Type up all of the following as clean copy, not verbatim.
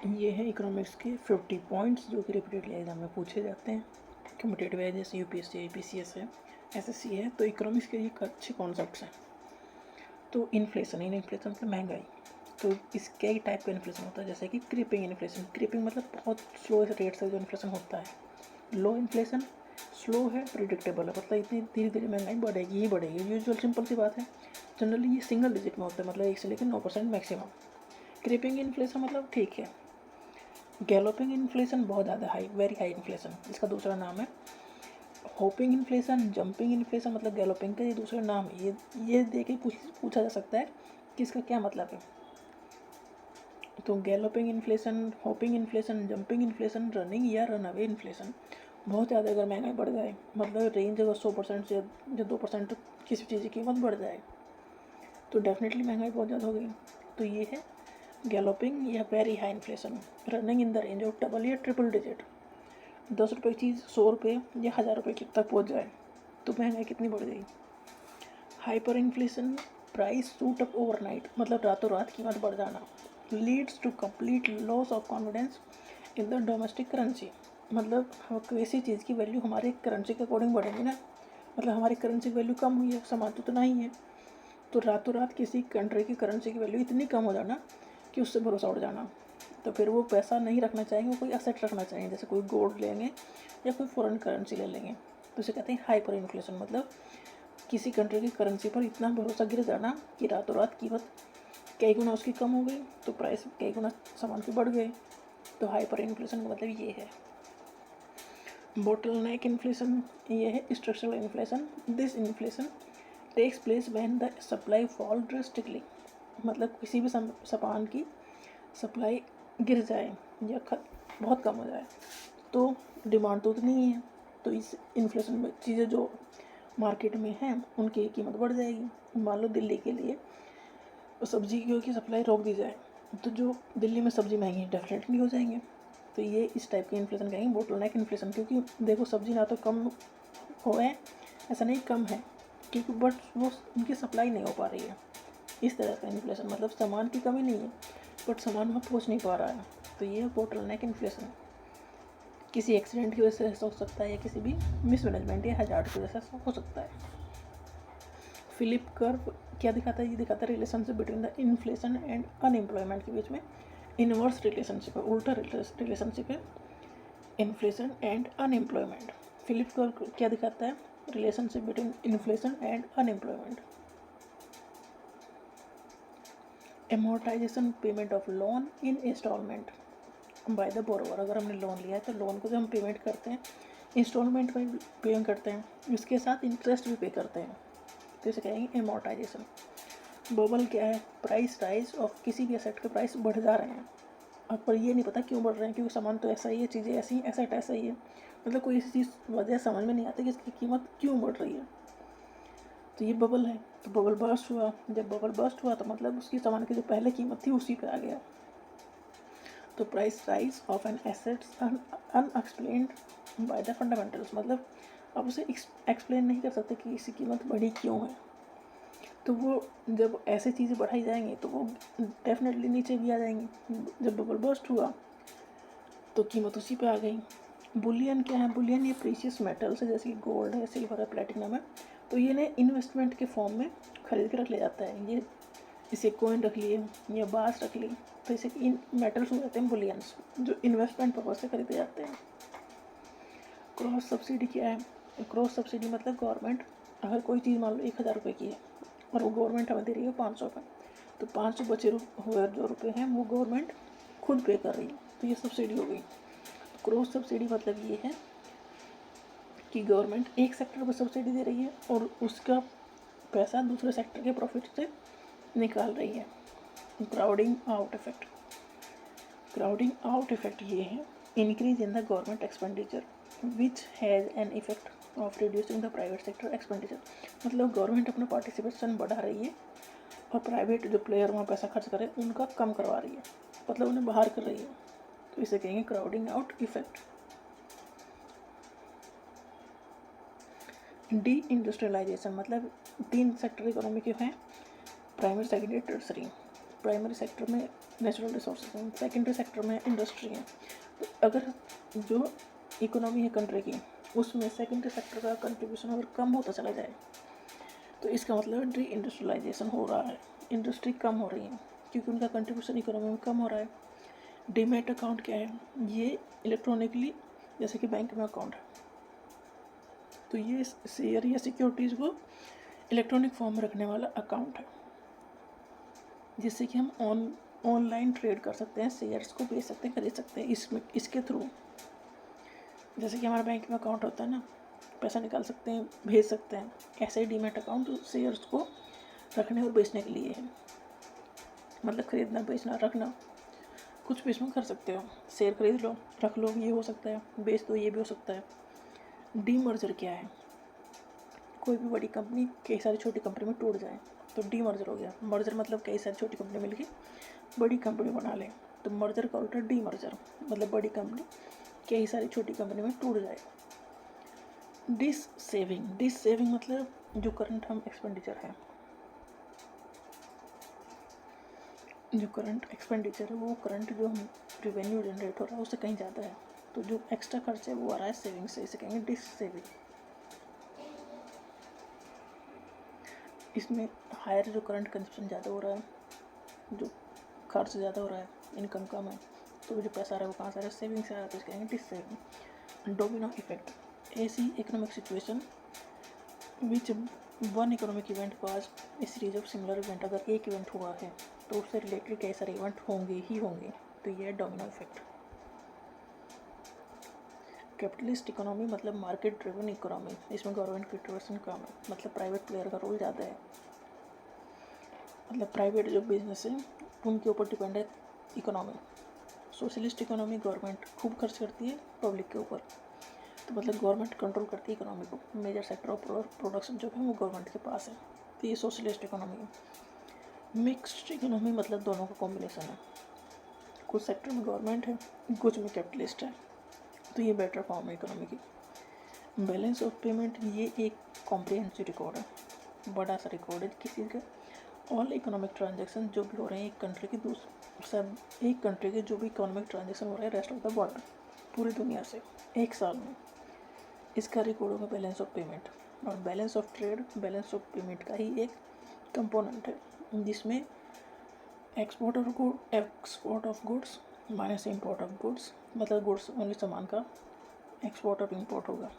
ये है इकोनॉमिक्स के 50 पॉइंट्स जो कि रिपीटेडली एग्जाम में पूछे जाते हैं। कॉम्पिटेटिव है जैसे यूपीएससी है, यूपीसीएस है, एसएससी है। तो इकोनॉमिक्स के ये अच्छे कॉन्सेप्ट्स हैं। तो इन्फ्लेशन मतलब महंगाई। तो इस कई टाइप का इन्फ्लेशन होता है, जैसे कि क्रीपिंग इन्फ्लेशन। क्रीपिंग मतलब बहुत स्लो रेट से जो इन्फ्लेशन होता है। लो इन्फ्लेशन स्लो है, प्रिडिक्टेबल है, मतलब इतनी धीरे धीरे महंगाई बढ़ेगी ही बढ़ेगी, यूजुअल सिंपल सी बात है। जनरली ये सिंगल डिजिट में होता है, मतलब 1 से लेकर 9% मैक्सिमम। क्रीपिंग इन्फ्लेशन मतलब ठीक है। गैलोपिंग इन्फ्लेशन बहुत ज़्यादा हाई, वेरी हाई इन्फ्लेशन, इसका दूसरा नाम है होपिंग इन्फ्लेशन। जंपिंग इन्फ्लेशन मतलब गैलोपिंग का ये दूसरा नाम है। ये दे के पूछा जा सकता है कि इसका क्या मतलब है। तो galloping inflation, hopping inflation, jumping inflation, running या रन अवे इन्फ्लेशन। बहुत ज़्यादा अगर महंगाई बढ़ जाए, मतलब रेंज अगर 100% से या 2% किसी चीज़ की कीमत बढ़ जाए तो डेफिनेटली महंगाई बहुत ज़्यादा हो गई। तो ये है गैलोपिंग या very high inflation. Running in the range of double या ट्रिपल डिजिट। 10 रुपये की चीज़ 100 रुपये या 1000 रुपये तक पहुँच जाए तो महंगाई कितनी बढ़ गई। Hyper inflation, price shoot up overnight, मतलब रातों रात कीमत बढ़ जाना। Leads to complete loss of confidence in the domestic currency, मतलब किसी चीज़ की वैल्यू हमारे करेंसी के अकॉर्डिंग बढ़ेगी ना। मतलब हमारी करेंसी की वैल्यू कम हुई है, सामान तो उतना ही है, तो रातों रात किसी कंट्री की करेंसी की वैल्यू इतनी कम हो जाना कि उससे भरोसा उड़ जाना। तो फिर वो पैसा नहीं रखना चाहेंगे, वो कोई एसेट रखना चाहेंगे, जैसे कोई गोल्ड लेंगे या कोई फॉरेन करेंसी ले लेंगे। तो इसे कहते हैं हाइपर इन्फ्लेशन, मतलब किसी कंट्री की करेंसी पर इतना भरोसा गिर जाना कि रातों रात कीमत कई गुना उसकी कम हो गई, तो प्राइस कई गुना सामान के बढ़ गए। तो हाइपर इन्फ्लेशन का मतलब ये है। बोटलनेक इन्फ्लेशन, ये है structural inflation. This inflation takes place when the supply fall drastically, मतलब किसी भी सामान की सप्लाई गिर जाए या बहुत कम हो जाए तो डिमांड तो उतनी ही है, तो इस इन्फ्लेशन में चीज़ें जो मार्केट में हैं उनकी कीमत बढ़ जाएगी। मान लो दिल्ली के लिए सब्जी की सप्लाई रोक दी जाए तो जो दिल्ली में सब्जी महंगी डेफिनेटली हो जाएंगे। तो ये इस टाइप के इन्फ्लेशन कहेंगे बोटलनेक इन्फ्लेशन, क्योंकि देखो सब्जी ना तो कम हो है, ऐसा नहीं कम है, क्योंकि बट वो उनकी सप्लाई नहीं हो पा रही है। इस तरह का इन्फ्लेशन, मतलब सामान की कमी नहीं है बट सामान वहाँ पहुँच नहीं पा रहा है, तो ये बोटलनेक इन्फ्लेशन। किसी एक्सीडेंट की वजह से ऐसा हो सकता है या किसी भी मिसमैनेजमेंट या हजार्ड की वजह से हो सकता है। फिलिप कर्व क्या दिखाता है, ये दिखाता है relationship between the inflation and unemployment के बीच में इनवर्स रिलेशनशिप है, उल्टा रिलेशनशिप है inflation and unemployment. Phillip curve क्या दिखाता है, relationship between inflation and unemployment. Amortisation payment of loan in instalment by the borrower, अगर हमने लोन लिया है तो लोन को जो हम पेमेंट करते हैं इंस्टॉलमेंट में पेमेंट करते हैं, उसके साथ इंटरेस्ट भी पे करते हैं, तो इसे कहेंगे एमोर्टाइजेशन। बबल क्या है, प्राइस राइज ऑफ, किसी भी एसेट के प्राइस बढ़ जा रहे हैं अब पर ये नहीं पता क्यों बढ़ रहे हैं, क्योंकि सामान तो ऐसा ही है, चीज़ें ऐसी हैं, एसेट ऐसा ही है, मतलब कोई ऐसी चीज़ वजह समझ में नहीं आती कि इसकी कीमत क्यों बढ़ रही है। तो ये बबल है। तो बबल बर्स्ट हुआ, जब बबल बर्स्ट हुआ तो मतलब उसकी सामान की जो पहले कीमत थी उसी पे आ गया। तो price rise of an assets unexplained by the fundamentals, मतलब आप उसे एक्सप्लेन नहीं कर सकते कि इसकी कीमत बढ़ी क्यों है। तो वो जब ऐसे चीज़ें बढ़ाई जाएंगी तो वो डेफिनेटली नीचे भी आ जाएंगी। जब बबल बर्स्ट हुआ तो कीमत उसी पे आ गई। बुलियन क्या है, बुलियन ये प्रीशियस मेटल्स है, जैसे कि गोल्ड है, सिल्वर है, प्लेटिनम है, तो ये ने इन्वेस्टमेंट के फॉर्म में खरीद के रख लिया जाता है। ये इसे कोइन रख लिए या बास रख ली, तो इसे इन मेटल्स हो जाते हैं बुलियंस, जो इन्वेस्टमेंट पर्पज से खरीदे जाते हैं। क्रॉस सब्सिडी क्या है, क्रॉस सब्सिडी मतलब गवर्नमेंट अगर कोई चीज़ मान लो 1000 रुपये की है और वो गवर्नमेंट हमें दे रही है 500 रुपये, तो 500 बचे हुए जो रुपये हैं वो गवर्नमेंट खुद पे कर रही है, तो ये सब्सिडी हो गई। क्रॉस सब्सिडी मतलब ये है कि गवर्नमेंट एक सेक्टर को सब्सिडी दे रही है और उसका पैसा दूसरे सेक्टर के प्रॉफिट से निकाल रही है। Crowding out effect, crowding out effect ये है increase in the government expenditure which has an effect of reducing the private sector expenditure, मतलब गवर्नमेंट अपना पार्टिसिपेशन बढ़ा रही है और प्राइवेट जो प्लेयर वहाँ पैसा खर्च करे उनका कम करवा रही है, मतलब उन्हें बाहर कर रही है, तो इसे कहेंगे crowding out effect. Deindustrialisation मतलब 3 सेक्टर इकोनॉमी के हैं, primary secondary tertiary. Primary sector में नेचुरल रिसोर्सेज हैं। सेकेंडरी सेक्टर में इंडस्ट्री है। तो अगर जो इकोनॉमी है कंट्री की उसमें सेकेंडरी सेक्टर का कंट्रीब्यूशन अगर कम होता चला जाए तो इसका मतलब डी इंडस्ट्रियलाइजेशन हो रहा है, इंडस्ट्री कम हो रही है क्योंकि उनका कंट्रीब्यूशन इकोनॉमी में कम हो रहा है। डीमैट अकाउंट क्या है? ये इलेक्ट्रॉनिकली जैसे कि बैंक में अकाउंट है, तो ये शेयर या सिक्योरिटीज़ को इलेक्ट्रॉनिक फॉर्म में रखने वाला अकाउंट है, जिससे कि हम ऑनलाइन ट्रेड कर सकते हैं, शेयर्स को बेच सकते हैं, खरीद सकते हैं इसमें इसके थ्रू। जैसे कि हमारा बैंक में अकाउंट होता है ना, पैसा निकाल सकते हैं, भेज सकते हैं, ऐसे ही डीमैट अकाउंट शेयर्स को रखने और बेचने के लिए है। मतलब खरीदना, बेचना, रखना, कुछ भी इसमें कर सकते हो। शेयर खरीद लो, रख लो, ये हो सकता है, बेच दो, ये भी हो सकता है। डीमर्जर क्या है? कोई भी बड़ी कंपनी कई सारी छोटी कंपनी में टूट जाए तो डीमर्जर हो गया। मर्जर मतलब कई सारी छोटी कंपनी मिलकर बड़ी कंपनी बना लें, तो मर्जर का उल्टा डीमर्जर, मतलब बड़ी कंपनी कई सारी छोटी कंपनी में टूट जाए। डिस सेविंग मतलब जो करंट हम एक्सपेंडिचर है, जो करंट एक्सपेंडिचर है वो करंट जो हम रेवेन्यू जनरेट हो रहा है उससे कहीं ज़्यादा है, तो जो एक्स्ट्रा खर्च है वो आ रहा है सेविंग से, इसे कहेंगे डिस सेविंग। इसमें हायर जो करंट कंजप्शन ज़्यादा हो रहा है, जो खर्च ज़्यादा हो रहा है, इनकम कम है, तो जो पैसा आ रहा है वो कहाँ से आ रहा है? सेविंग से आ रहा है, तो इसे कहेंगे डिस सेविंग। डोमिनो इफेक्ट, ऐसी economic situation which one economic event cause A series of similar event. अगर एक इवेंट हुआ है तो उससे रिलेटेड कई सारे इवेंट होंगे ही होंगे, तो ये है डोमिनो इफेक्ट। कैपिटलिस्ट इकोनॉमी मतलब मार्केट ड्रिवन इकोनॉमी, इसमें गवर्नमेंट की इंटरवेंशन कम है, मतलब प्राइवेट प्लेयर का रोल ज़्यादा है, मतलब प्राइवेट जो बिजनेस है उनके ऊपर डिपेंड है इकोनॉमी। सोशलिस्ट इकोनॉमी गवर्नमेंट खूब खर्च करती है पब्लिक के ऊपर, तो मतलब गवर्नमेंट कंट्रोल करती है इकोनॉमी को, मेजर सेक्टर ऑफ प्रोडक्शन जो है वो गवर्नमेंट के पास है, तो ये सोशलिस्ट इकोनॉमी है। मिक्स्ड इकोनॉमी मतलब दोनों का कॉम्बिनेशन है, कुछ सेक्टर में गवर्नमेंट है, कुछ में कैपिटलिस्ट है, तो ये बेटर फॉर्म है इकोनॉमी की। बैलेंस ऑफ पेमेंट ये एक कॉम्प्रिहेंसिव रिकॉर्ड है, बड़ा सा रिकॉर्ड है किसी का ऑल इकोनॉमिक ट्रांजेक्शन जो भी हो रहे हैं एक कंट्री के एक कंट्री के जो भी इकोनॉमिक ट्रांजेक्शन हो रहे हैं रेस्ट ऑफ द वर्ल्ड, पूरी दुनिया से एक साल में, इसका रिकॉर्ड होगा बैलेंस ऑफ पेमेंट। और balance of trade balance of payment का ही एक कंपोनेंट है, जिसमें export of goods minus import of goods, मतलब गुड्स ओनली सामान का एक्सपोर्ट और इम्पोर्ट होगा,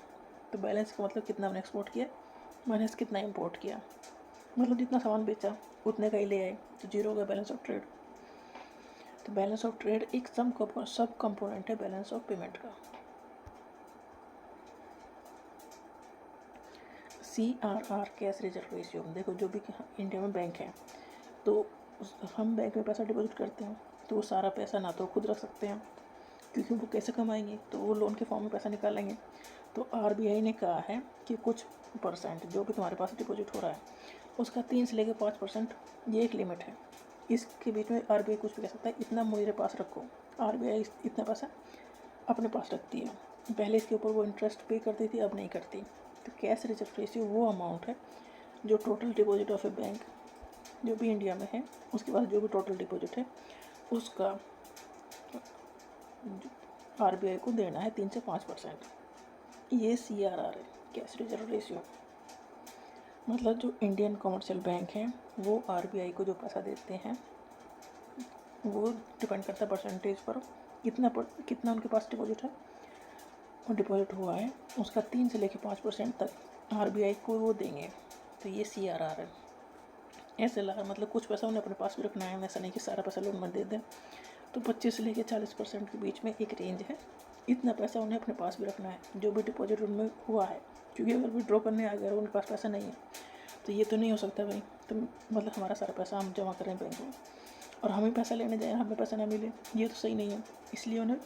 तो बैलेंस का मतलब कितना हमने एक्सपोर्ट किया माइनस कितना इम्पोर्ट किया, मतलब जितना सामान बेचा उतने का ही ले आए, तो जीरो होगा बैलेंस ऑफ ट्रेड। तो बैलेंस ऑफ ट्रेड एक सब कंपोनेंट है बैलेंस ऑफ पेमेंट का। CRR कैश रिजर्व रेशियो, देखो जो भी इंडिया में बैंक है तो हम बैंक में पैसा डिपॉजिट करते हैं तो वो सारा पैसा ना तो खुद रख सकते हैं क्योंकि वो कैसे कमाएंगे, तो वो लोन के फॉर्म में पैसा निकालेंगे, तो RBI ने कहा है कि कुछ परसेंट जो भी तुम्हारे पास डिपॉजिट हो रहा है उसका 3 से लेकर 5% ये एक लिमिट है, इसके बीच में RBI कुछ भी कह सकता है, इतना मेरे पास रखो। RBI इतना पैसा अपने पास रखती है, पहले इसके ऊपर वो इंटरेस्ट पे करती थी, अब नहीं करती। तो कैश रिजर्व रेशियो वो अमाउंट है जो total deposit of A bank जो भी इंडिया में है उसके पास जो भी टोटल डिपॉजिट है उसका RBI को देना है 3 से 5%, ये CRR है कैश रिजर्व रेशियो। मतलब जो इंडियन कमर्शियल बैंक हैं वो RBI को जो पैसा देते हैं वो डिपेंड करता है परसेंटेज पर, कितना उनके पास डिपॉजिट है और डिपॉजिट हुआ है उसका 3 से लेकर 5% तक RBI को वो देंगे, तो ये CRR है। SLR मतलब कुछ पैसा उन्हें अपने पास भी रखना है, ऐसा नहीं कि सारा पैसा लोन में दे दें, तो 25 से लेकर 40% के बीच में एक रेंज है, इतना पैसा उन्हें अपने पास भी रखना है जो भी डिपॉजिट उनमें हुआ है, क्योंकि अगर विड्रॉ करने आ गए और उनके पास पैसा नहीं है तो ये तो नहीं हो सकता भाई, तो मतलब हमारा सारा पैसा हम जमा करें बैंक में और हमें पैसा लेने जाए हमें पैसा ना मिले, ये तो सही नहीं है, इसलिए उन्हें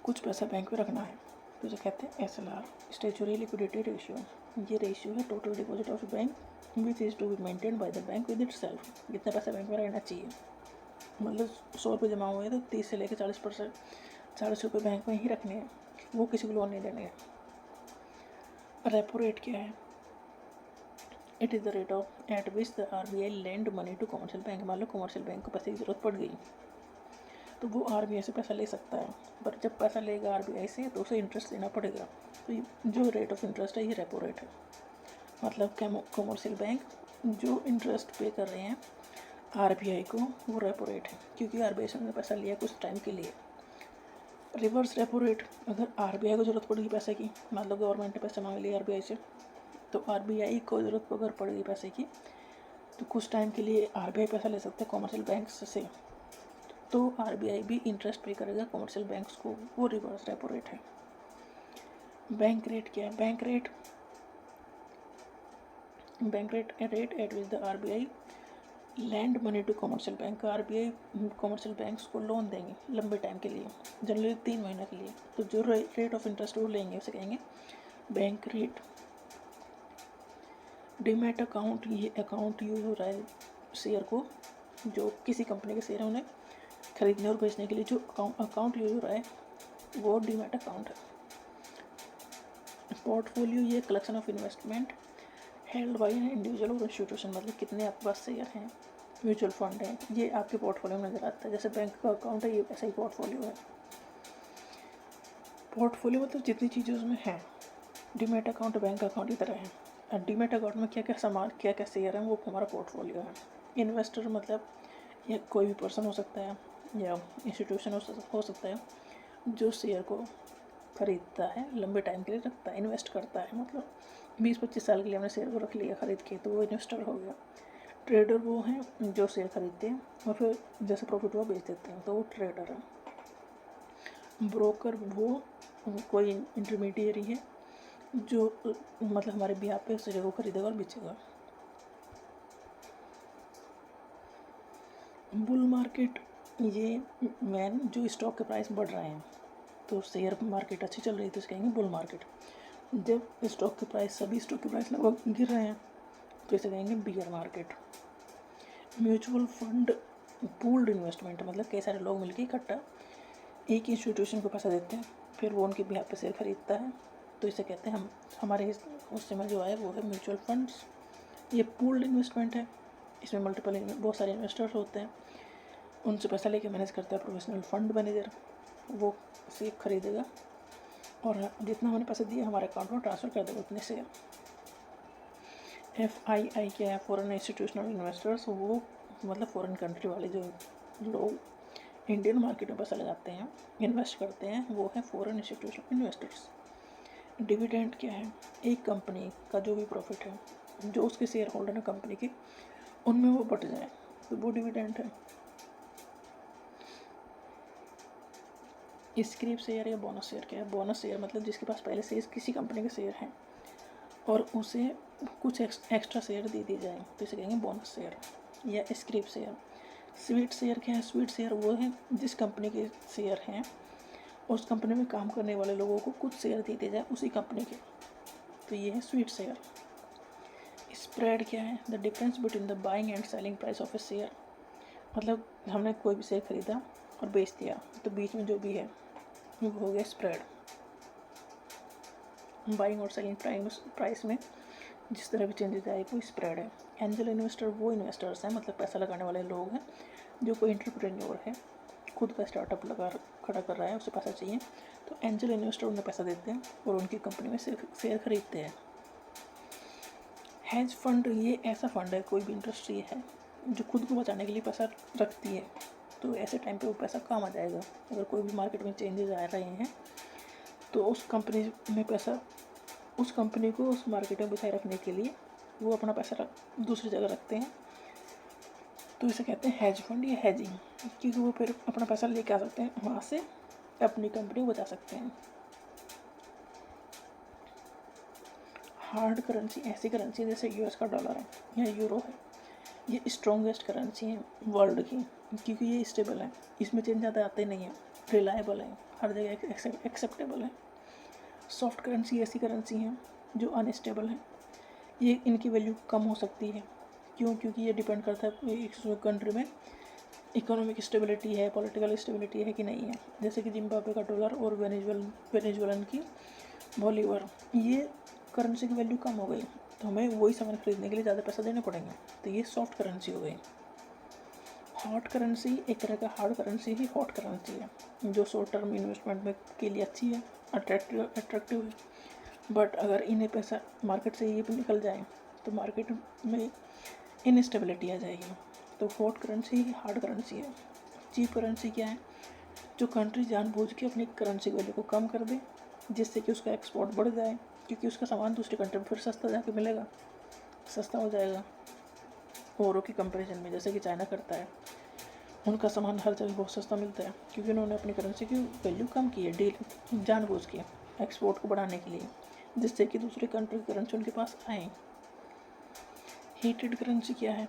कुछ पैसा बैंक में रखना है, तो जो कहते हैं SLR स्टैट्यूटरी लिक्विडिटी रेशियो। ये रेशियो है total deposit of bank which is to be maintain by the bank with itself, जितना पैसा बैंक में रहना चाहिए, मतलब 100 रुपये जमा हुए तो 30 से लेकर 40 रुपये बैंक में ही रखने हैं, वो किसी को लोन नहीं देने हैं। रेपो रेट क्या है? It is the rate of at which the RBI lend money to commercial bank. मान लो कमर्शियल बैंक को पैसे की ज़रूरत पड़ गई तो वो RBI से पैसा ले सकता है, पर जब पैसा लेगा RBI से तो उसे इंटरेस्ट देना पड़ेगा। तो जो रेट ऑफ इंटरेस्ट है ये रेपो रेट है, मतलब कमर्शियल बैंक जो इंटरेस्ट पे कर रहे हैं RBI को वो रेपो रेट है, क्योंकि RBI से उन्होंने पैसा लिया कुछ टाइम के लिए। रिवर्स रेपो रेट, अगर RBI को ज़रूरत पड़ेगी पैसे की, मतलब गवर्नमेंट ने पैसे मांग लिए RBI से, तो RBI को ज़रूरत अगर पड़ेगी पैसे की तो कुछ टाइम के लिए RBI पैसा ले सकते हैं कमर्शियल बैंक्स से, तो RBI भी इंटरेस्ट पे करेगा कमर्शियल बैंक्स को, वो रिवर्स रेपो रेट है। बैंक रेट क्या है? Bank rate rate at which the RBI lend money to commercial bank. RBI commercial banks को लोन देंगे लंबे टाइम के लिए, जनरली 3 महीने के लिए, तो जो रेट ऑफ इंटरेस्ट वो लेंगे उसे कहेंगे बैंक रेट। डीमैट अकाउंट, ये अकाउंट यूज हो रहा है शेयर को, जो किसी कंपनी के शेयर है उन्हें खरीदने और बेचने के लिए जो अकाउंट यूज हो रहा है वो डीमैट अकाउंट है। पोर्टफोलियो, ये collection of investment held by an individual और इंस्टीट्यूशन, मतलब कितने आपके पास शेयर हैं, म्यूचुअल फंड है, ये आपके पोर्टफोलियो में नज़र आता है। जैसे बैंक का अकाउंट है, ये ऐसा ही पोर्टफोलियो है। पोर्टफोलियो मतलब जितनी चीज़ें उसमें हैं। डीमैट अकाउंट बैंक अकाउंट की तरह है। डीमैट अकाउंट में क्या क्या सामान, क्या क्या शेयर है, वो हमारा पोर्टफोलियो है। इन्वेस्टर मतलब ये कोई भी पर्सन हो सकता है या इंस्टीट्यूशन हो सकता है जो शेयर को खरीदता है, लंबे टाइम के लिए रखता है, इन्वेस्ट करता है, मतलब 20-25 साल के लिए हमने शेयर को रख लिया खरीद के, तो वो इन्वेस्टर हो गया। ट्रेडर वो हैं जो शेयर खरीदते हैं और फिर जैसे प्रॉफिट हुआ बेच देते हैं, तो वो ट्रेडर है। ब्रोकर वो कोई इंटरमीडिएरी है जो मतलब हमारे बिहार पे उस जगह को खरीदेगा और बेचेगा। बुल मार्केट, ये मैन जो स्टॉक के प्राइस बढ़ रहे हैं, तो शेयर मार्केट अच्छी चल रही है तो इसे कहेंगे बुल मार्केट। जब स्टॉक के प्राइस, सभी स्टॉक के प्राइस लगभग गिर रहे हैं, तो इसे कहेंगे beer market. Mutual fund pooled investment, मतलब कई सारे लोग मिलकर इकट्ठा एक इंस्टीट्यूशन को पैसा देते हैं, फिर वो उनके बिहार पे शेयर खरीदता है, तो इसे कहते हैं हम, हमारे उस समय जो है वो है म्यूचुअल फंड्स। ये पूल्ड इन्वेस्टमेंट है, इसमें मल्टीपल बहुत सारे इन्वेस्टर्स होते हैं, उनसे पैसा लेके मैनेज करता है प्रोफेशनल फंड मैनेजर, वो शेयर खरीदेगा और जितना हमने पैसे दिए हमारे अकाउंट में ट्रांसफ़र कर देगा उतने शेयर। FII क्या है? फॉरेन इंस्टीट्यूशनल इन्वेस्टर्स, वो मतलब फॉरेन कंट्री वाले जो लोग इंडियन मार्केट में पैसा लगाते हैं, इन्वेस्ट करते हैं, वो है फॉरेन इंस्टीट्यूशनल इन्वेस्टर्स। डिविडेंड क्या है? एक कंपनी का जो भी प्रॉफिट है, जो उसके शेयर होल्डर है कंपनी के, उनमें वो बट जाए, तो वो डिविडेंड है। स्क्रिप शेयर या बोनस शेयर क्या है? बोनस शेयर मतलब जिसके पास पहले से किसी कंपनी के शेयर हैं और उसे कुछ एक्स्ट्रा शेयर दे दिए जाए, तो इसे कहेंगे बोनस शेयर या स्क्रिप शेयर। स्वीट शेयर क्या है? स्वीट शेयर वो है जिस कंपनी के शेयर हैं उस कंपनी में काम करने वाले लोगों को कुछ शेयर दे दिए जाए उसी कंपनी के, तो ये है स्वीट शेयर। स्प्रेड क्या है? The difference between the buying and selling price of A share, मतलब हमने कोई भी शेयर खरीदा और बेच दिया, तो बीच में जो भी है वो हो गया स्प्रेड। बाइंग और सेलिंग प्राइस में जिस तरह भी चेंजेस आए वो स्प्रेड है। एंजल इन्वेस्टर वो इन्वेस्टर्स हैं, मतलब पैसा लगाने वाले लोग हैं, जो कोई एंटरप्रेन्योर है, खुद का स्टार्टअप लगा खड़ा कर रहा है, उसे पैसा चाहिए, तो एंजल इन्वेस्टर उन्हें पैसा देते हैं और उनकी कंपनी में शेयर खरीदते हैं। हेज फंड, ये ऐसा फंड है, कोई भी इंडस्ट्री है जो खुद को बचाने के लिए पैसा रखती है, तो ऐसे टाइम पे वो पैसा काम आ जाएगा। अगर कोई भी मार्केट में चेंजेस आ रहे हैं तो उस कंपनी में पैसा, उस कंपनी को उस मार्केट में बचाए रखने के लिए वो अपना पैसा दूसरी जगह रखते हैं, तो इसे कहते हैं हेज फंड या हेजिंग, क्योंकि वो फिर अपना पैसा लेके आ सकते हैं वहाँ से, अपनी कंपनी को बचा सकते हैं। हार्ड करेंसी ऐसी करेंसी जैसे US का डॉलर है या यूरो है, ये स्ट्रॉन्गेस्ट करेंसी है वर्ल्ड की, क्योंकि ये स्टेबल है, इसमें चेंज ज़्यादा आते नहीं हैं, रिलायबल है, हर जगह एक्सेप्टेबल है। सॉफ्ट करेंसी ऐसी करेंसी हैं जो अनस्टेबल है, ये इनकी वैल्यू कम हो सकती है, क्यों? क्योंकि ये डिपेंड करता है इस कंट्री में इकोनॉमिक स्टेबिलिटी है, पॉलिटिकल स्टेबिलिटी है कि नहीं है। जैसे कि जिम्बाब्वे का डॉलर और वेनेजुएलन की बोलीवर, ये करेंसी की वैल्यू कम हो गई, तो हमें वही सामान खरीदने के लिए ज़्यादा पैसा देने पड़ेंगे, तो ये सॉफ्ट करेंसी हो गई। हॉट करेंसी एक तरह का हार्ड करेंसी ही हॉट करेंसी है जो शॉर्ट टर्म इन्वेस्टमेंट में के लिए अच्छी है, अट्रैक्टिव है। बट अगर इन्हें पैसा मार्केट से ये भी निकल जाए तो मार्केट में इनस्टेबिलिटी आ जाएगी। तो हॉट करेंसी ही हार्ड करेंसी है। चीप करेंसी क्या है? जो कंट्री जानबूझ के अपनी करेंसी वैल्यू को कम कर दे जिससे कि उसका एक्सपोर्ट बढ़ जाए, क्योंकि उसका सामान दूसरी कंट्री में फिर सस्ता जाके मिलेगा, सस्ता हो जाएगा औरों की कंपैरिजन में। जैसे कि चाइना करता है, उनका सामान हर जगह बहुत सस्ता मिलता है क्योंकि उन्होंने अपनी करेंसी की वैल्यू कम की है डील जानबूझ के एक्सपोर्ट को बढ़ाने के लिए, जिससे कि दूसरी कंट्री की करेंसी उनके पास आए। हीटेड करेंसी क्या है?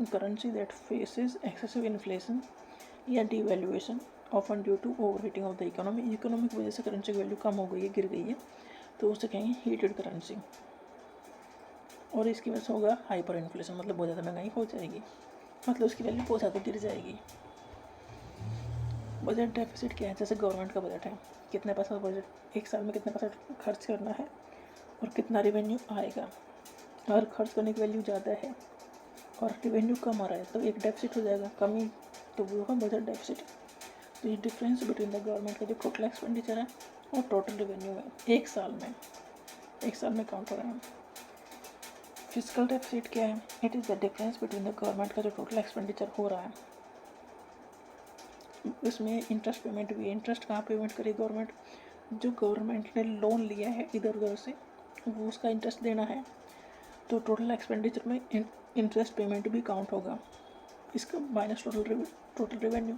Currency that faces excessive inflation या devaluation often due to over heating of the economy. Economy की वजह से करेंसी की वैल्यू कम हो गई है, गिर गई है, तो उसे कहेंगे हीटेड करेंसी। और इसकी वजह से होगा हाइपर इन्फ्लेशन, मतलब बहुत ज़्यादा महंगाई हो जाएगी, मतलब उसकी वैल्यू बहुत ज़्यादा गिर जाएगी। बजट डेफिसिट क्या है? जैसे गवर्नमेंट का बजट है, कितने पैसा बजट एक साल में कितने पैसा खर्च करना है और कितना रेवेन्यू आएगा। अगर खर्च करने की वैल्यू ज़्यादा है और रेवेन्यू कम आ रहा है तो एक डेफिसिट हो जाएगा, कमी, तो वो होगा बजट डेफिसिट। तो ये डिफरेंस बिटवीन द गवर्नमेंट का जो टोटल एक्सपेंडिचर है और टोटल रेवेन्यू है एक साल में काउंट हो रहा है। फिजिकल डेफिसिट क्या है? It is the difference between the government का जो टोटल एक्सपेंडिचर हो रहा है, इसमें इंटरेस्ट पेमेंट भी है। इंटरेस्ट कहाँ पेमेंट करे गवर्नमेंट? जो गवर्नमेंट ने लोन लिया है इधर उधर से, वो उसका इंटरेस्ट देना है, तो टोटल एक्सपेंडिचर में इंटरेस्ट पेमेंट भी काउंट होगा। इसका minus total revenue,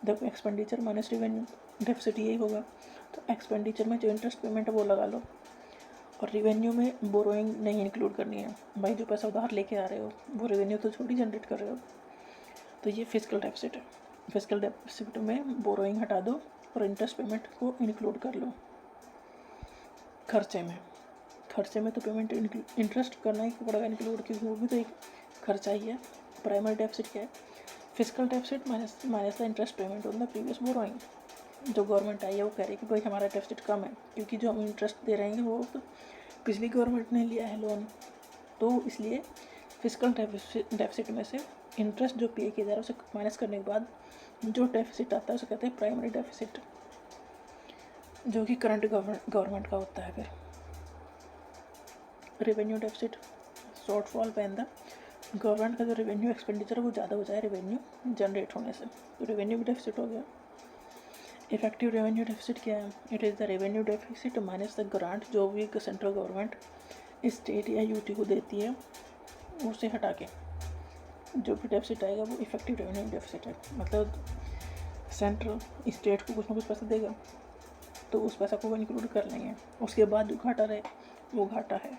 the expenditure minus revenue, deficit यही होगा। तो एक्सपेंडिचर में जो इंटरेस्ट पेमेंट है वो लगा लो और रेवेन्यू में बोरोइंग नहीं इंक्लूड करनी है। भाई जो पैसा उधार लेके आ रहे हो वो रेवेन्यू तो छोटी जनरेट कर रहे हो। तो ये फिजिकल डेफिसिट है। फिजिकल डेफिसिट में बोरोइंग हटा दो और इंटरेस्ट पेमेंट को इंक्लूड कर लो। खर्चे में तो पेमेंट इंटरेस्ट करना ही पड़ेगा इंक्लूड, क्योंकि वो भी तो एक खर्चा ही है। प्राइमरी डेफिसिट क्या है? Physical deficit minus the interest payment on the previous borrowing. जो गवर्नमेंट आई है वो कह रही है कि भाई हमारा डेफिसिट कम है, क्योंकि जो हम इंटरेस्ट दे रहे हैं वो तो पिछली गवर्नमेंट ने लिया है लोन, तो इसलिए फिजिकल डेफिसिट में से इंटरेस्ट जो पे किया जा रहा है उसे माइनस करने के बाद जो डेफिसिट आता है उसे कहते हैं प्राइमरी डेफिसिट, जो कि करंट गवर्नमेंट का होता है। फिर रेवेन्यू डेफिसिट, शॉर्टफॉल पे द गवर्नमेंट का जो रेवेन्यू एक्सपेंडिचर है वो ज़्यादा हो जाए रेवेन्यू जनरेट होने से, तो रेवेन्यू भी डेफिसिट हो गया। इफेक्टिव रेवेन्यू डेफिसिट क्या है? It is the revenue deficit minus the grant जो भी सेंट्रल गवर्नमेंट स्टेट या यूटी को देती है उसे हटा के जो भी डेफिसिट आएगा वो इफेक्टिव रेवेन्यू डेफिसिट है। मतलब सेंट्रल स्टेट को कुछ ना कुछ पैसा देगा तो उस पैसा को वो इंक्लूड कर लेंगे, उसके बाद जो घाटा रहे वो घाटा है।